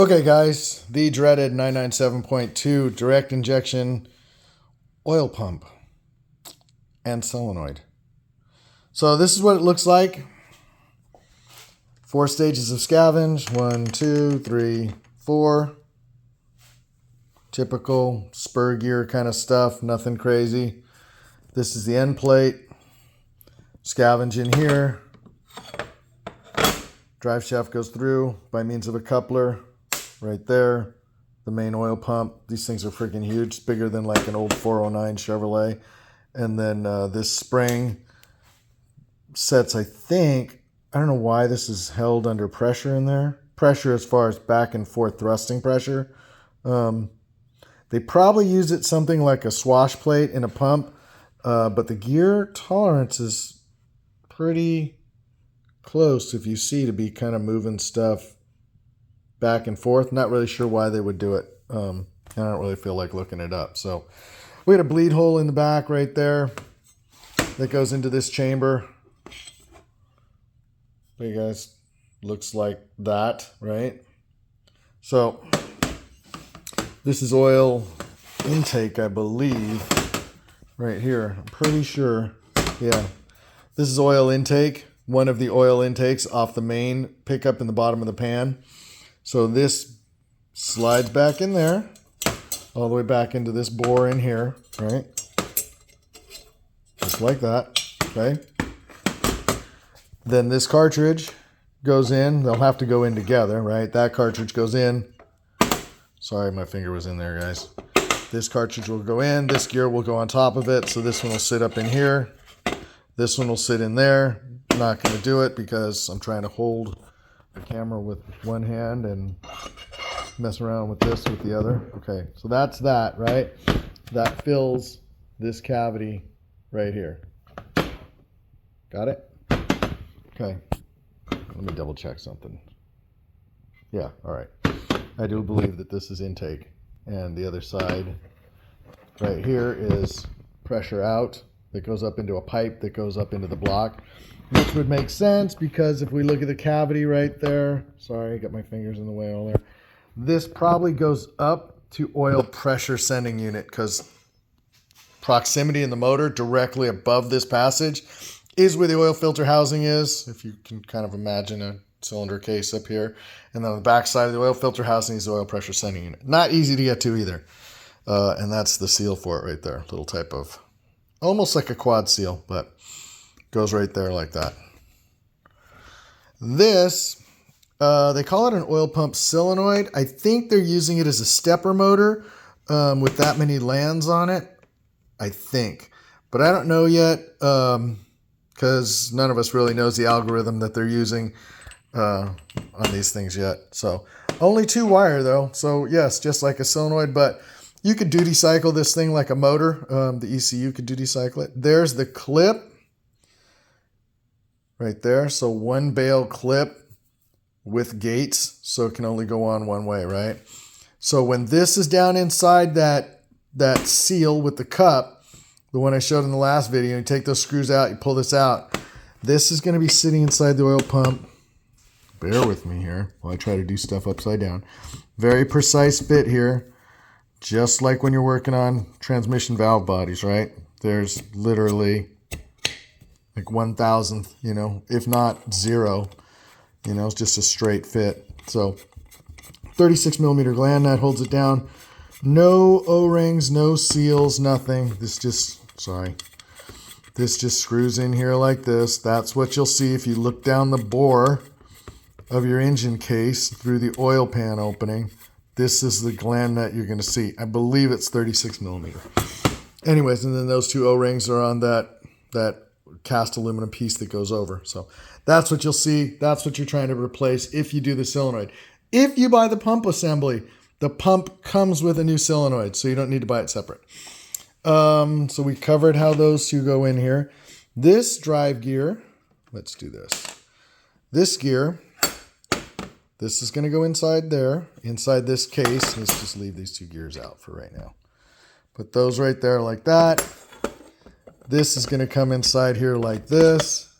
Okay, guys, the dreaded 997.2 direct injection oil pump and solenoid. So this is what it looks like. 4 stages of scavenge. 1, 2, 3, 4. Typical spur gear kind of stuff. Nothing crazy. This is the end plate. Scavenge in here. Drive shaft goes through by means of a coupler. Right there. The main oil pump. These things are freaking huge. It's bigger than like an old 409 Chevrolet. And then this spring sets, I think, I don't know why this is held under pressure in there. Pressure as far as back and forth thrusting pressure. They probably use it something like a swash plate in a pump. But the gear tolerance is pretty close, if you see, to be kind of moving stuff back and forth. Not really sure why they would do it. I don't really feel like looking it up. So we had a bleed hole in the back right there that goes into this chamber. Hey guys, looks like that, right? So this is oil intake, I believe, right here. I'm pretty sure. Yeah, this is oil intake. One of the oil intakes off the main pickup in the bottom of the pan. So this slides back in there, all the way back into this bore in here, right? Just like that, okay? Then this cartridge goes in. They'll have to go in together, right? That cartridge goes in. Sorry, my finger was in there, guys. This cartridge will go in. This gear will go on top of it. So this one will sit up in here. This one will sit in there. I'm not going to do it because I'm trying to hold the camera with one hand and mess around with this with the other. Okay, so that's that, right? That fills this cavity right here. Got it? Okay. Let me double check something. Yeah, all right. I do believe that this is intake. And the other side right here is pressure out that goes up into a pipe that goes up into the block. Which would make sense because if we look at the cavity right there, sorry, I got my fingers in the way all there. This probably goes up to oil pressure sending unit because proximity in the motor directly above this passage is where the oil filter housing is. If you can kind of imagine a cylinder case up here. And then on the back side of the oil filter housing is the oil pressure sending unit. Not easy to get to either. And that's the seal for it right there. Little type of, almost like a quad seal, but goes right there like that. This, they call it an oil pump solenoid. I think they're using it as a stepper motor with that many lands on it. I think. But I don't know yet because none of us really knows the algorithm that they're using on these things yet. So only 2 wire though. So yes, just like a solenoid, but you could duty cycle this thing like a motor. The ECU could duty cycle it. There's the clip. Right there. So 1 bale clip with gates. So it can only go on one way, right? So when this is down inside that seal with the cup, the one I showed in the last video, you take those screws out, you pull this out. This is going to be sitting inside the oil pump. Bear with me here while I try to do stuff upside down. Very precise fit here. Just like when you're working on transmission valve bodies, right? There's literally like 1,000th, you know, if not 0, you know, it's just a straight fit. So 36 millimeter gland nut holds it down. No O-rings, no seals, nothing. This just screws in here like this. That's what you'll see if you look down the bore of your engine case through the oil pan opening. This is the gland nut you're going to see. I believe it's 36 millimeter. Anyways, and then those 2 O-rings are on that cast aluminum piece that goes over. So that's what you'll see. That's what you're trying to replace if you do the solenoid. If you buy the pump assembly, the pump comes with a new solenoid, so you don't need to buy it separate. So we covered how those 2 go in here. This drive gear, let's do this. This gear, this is going to go inside there, inside this case. Let's just leave these 2 gears out for right now. Put those right there like that. This is going to come inside here like this.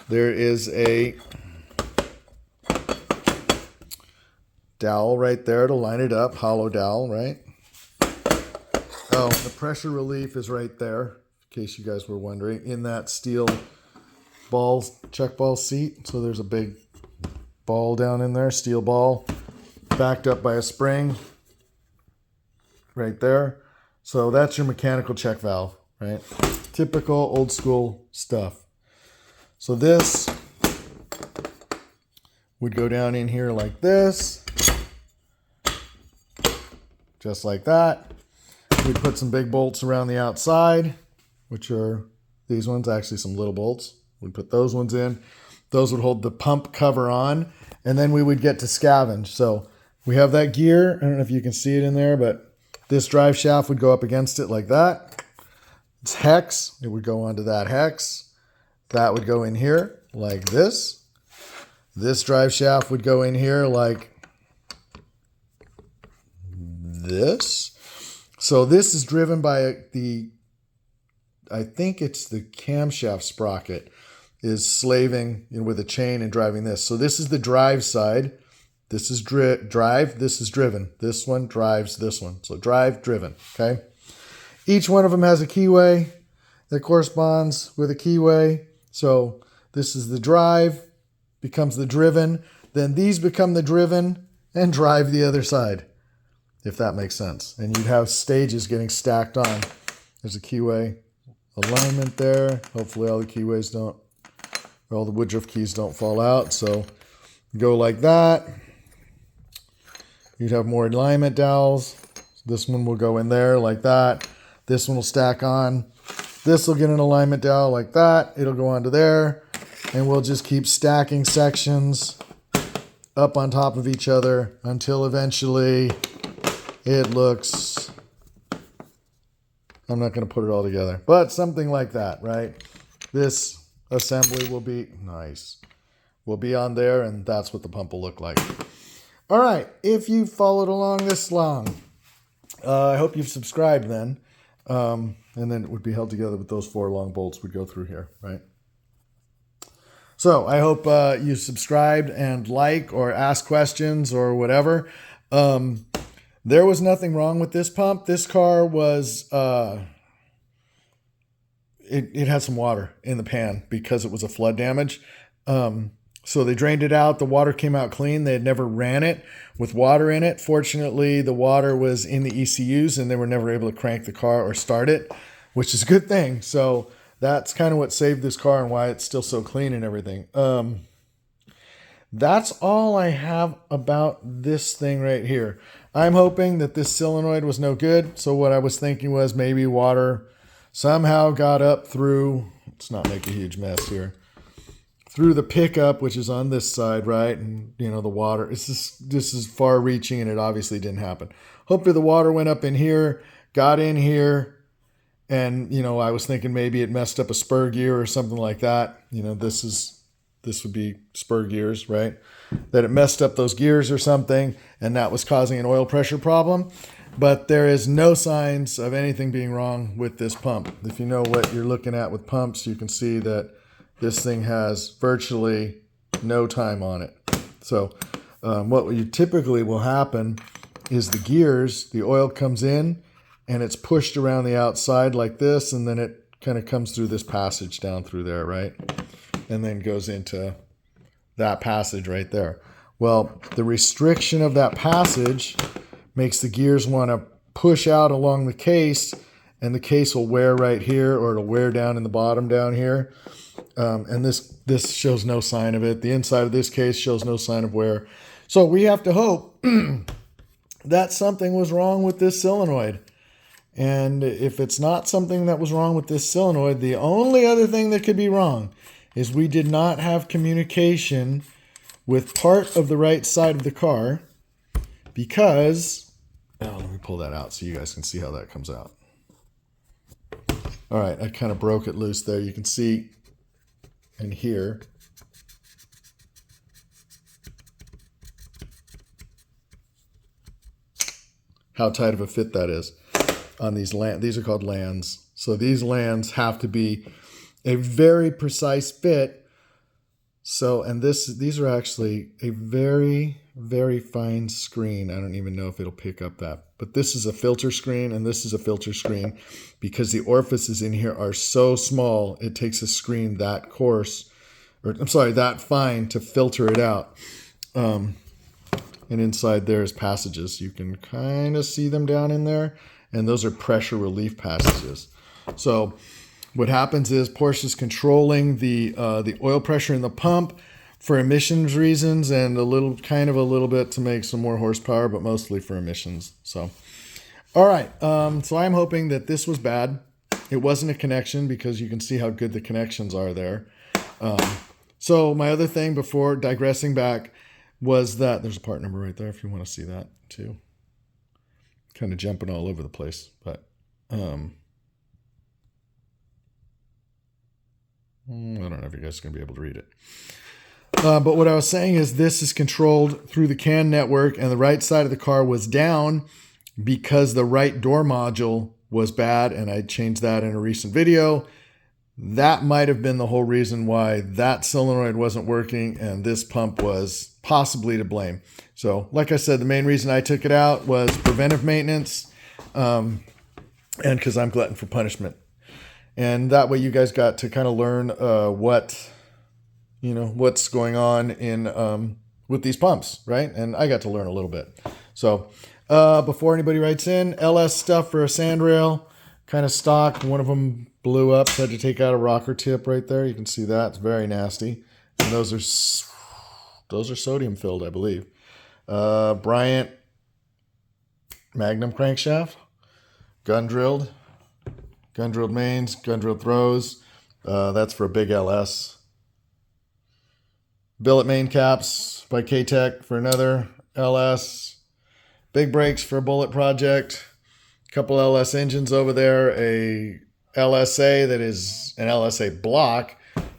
There is a dowel right there to line it up, hollow dowel, right? Oh, the pressure relief is right there, in case you guys were wondering, in that steel check ball seat. So there's a big ball down in there, steel ball, backed up by a spring right there. So that's your mechanical check valve, right? Typical old school stuff. So this would go down in here like this, just like that. We'd put some big bolts around the outside, which are these ones, actually some little bolts. We'd put those ones in. Those would hold the pump cover on, and then we would get to scavenge. So we have that gear. I don't know if you can see it in there, but this drive shaft would go up against it like that. It's hex. It would go onto that hex. That would go in here like this. This drive shaft would go in here like this. So this is driven by I think it's the camshaft sprocket is slaving with a chain and driving this. So this is the drive side. This is drive. This is driven. This one drives this one. So drive, driven. Okay. Each one of them has a keyway that corresponds with a keyway. So this is the drive, becomes the driven. Then these become the driven and drive the other side, if that makes sense. And you'd have stages getting stacked on. There's a keyway alignment there. Hopefully all the keyways all the Woodruff keys don't fall out. So go like that. You'd have more alignment dowels. This one will go in there like that. This one will stack on. This will get an alignment dowel like that. It'll go onto there. And we'll just keep stacking sections up on top of each other until eventually it looks, I'm not going to put it all together, but something like that, right? This assembly will be nice. Will be on there, and that's what the pump will look like. All right, if you followed along this long, I hope you've subscribed then. And then it would be held together with those 4 long bolts would go through here, right? So I hope you subscribed and like or ask questions or whatever. There was nothing wrong with this pump. This car was, it had some water in the pan because it was a flood damage. So they drained it out. The water came out clean. They had never ran it with water in it. Fortunately, the water was in the ECUs and they were never able to crank the car or start it, which is a good thing. So that's kind of what saved this car and why it's still so clean and everything. That's all I have about this thing right here. I'm hoping that this solenoid was no good. So what I was thinking was maybe water somehow got up through, let's not make a huge mess here, through the pickup, which is on this side, right? And, you know, the water, this is far reaching and it obviously didn't happen. Hopefully the water went up in here, got in here, and, you know, I was thinking maybe it messed up a spur gear or something like that. You know, this would be spur gears, right? That it messed up those gears or something, and that was causing an oil pressure problem. But there is no signs of anything being wrong with this pump. If you know what you're looking at with pumps, you can see that this thing has virtually no time on it. So what you typically will happen is the gears, the oil comes in and it's pushed around the outside like this, and then it kind of comes through this passage down through there, right? And then goes into that passage right there. Well, the restriction of that passage makes the gears want to push out along the case, and the case will wear right here, or it'll wear down in the bottom down here. And this shows no sign of it. The inside of this case shows no sign of wear. So we have to hope that something was wrong with this solenoid. And if it's not something that was wrong with this solenoid, the only other thing that could be wrong is we did not have communication with part of the right side of the car because, let me pull that out so you guys can see how that comes out. All right, I kind of broke it loose there. You can see in here. How tight of a fit that is on these lands. These are called lands. So these lands have to be a very precise fit. So, and these are actually a very, very fine screen. I don't even know if it'll pick up that. But this is a filter screen and this is a filter screen because the orifices in here are so small. It takes a screen that coarse, or I'm sorry, that fine to filter it out. And inside there is passages. You can kind of see them down in there. And those are pressure relief passages. So what happens is Porsche is controlling the oil pressure in the pump for emissions reasons and a little bit to make some more horsepower, but mostly for emissions. So, all right. So I'm hoping that this was bad. It wasn't a connection because you can see how good the connections are there. So my other thing before digressing back was that there's a part number right there if you want to see that too. Kind of jumping all over the place, but I don't know if you guys are going to be able to read it. But what I was saying is this is controlled through the CAN network, and the right side of the car was down because the right door module was bad, and I changed that in a recent video. That might have been the whole reason why that solenoid wasn't working, and this pump was possibly to blame. So, like I said, the main reason I took it out was preventive maintenance, and because I'm glutton for punishment. And that way you guys got to kind of learn what's going on in with these pumps, right? And I got to learn a little bit. So before anybody writes in, LS stuff for a sand rail, kind of stock. One of them blew up, so I had to take out a rocker tip right there. You can see that. It's very nasty. And those are sodium filled, I believe. Bryant Magnum crankshaft, gun drilled mains, gun drilled throws. That's for a big LS. Billet main caps by K-Tech for another LS. Big brakes for a Bullet project. A couple LS engines over there. A LSA that is an LSA block.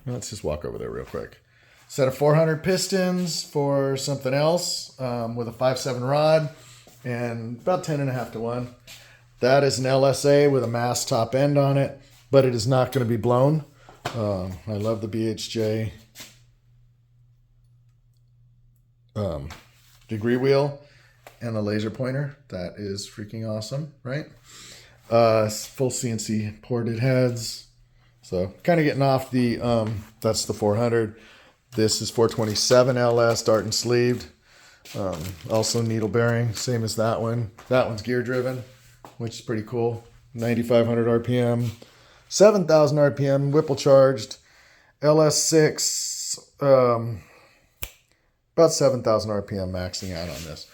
Let's just walk over there real quick. Set of 400 pistons for something else with a 5.7 rod and about 10.5 to 1. That is an LSA with a mass top end on it, but it is not going to be blown. I love the BHJ degree wheel and the laser pointer. That is freaking awesome, right? Full CNC ported heads. So kind of getting off the, that's the 400. This is 427 LS, dart and sleeved. Also needle bearing, same as that one. That one's gear driven, which is pretty cool. 9,500 RPM, 7,000 RPM, Whipple charged. LS6, about 7,000 RPM maxing out on this.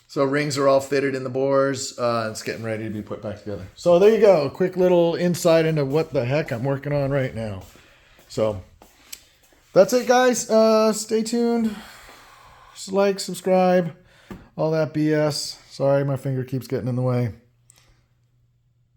So rings are all fitted in the bores. It's getting ready to be put back together. So there you go. A quick little insight into what the heck I'm working on right now. So that's it, guys. Stay tuned. Just like, subscribe, all that BS. Sorry, my finger keeps getting in the way.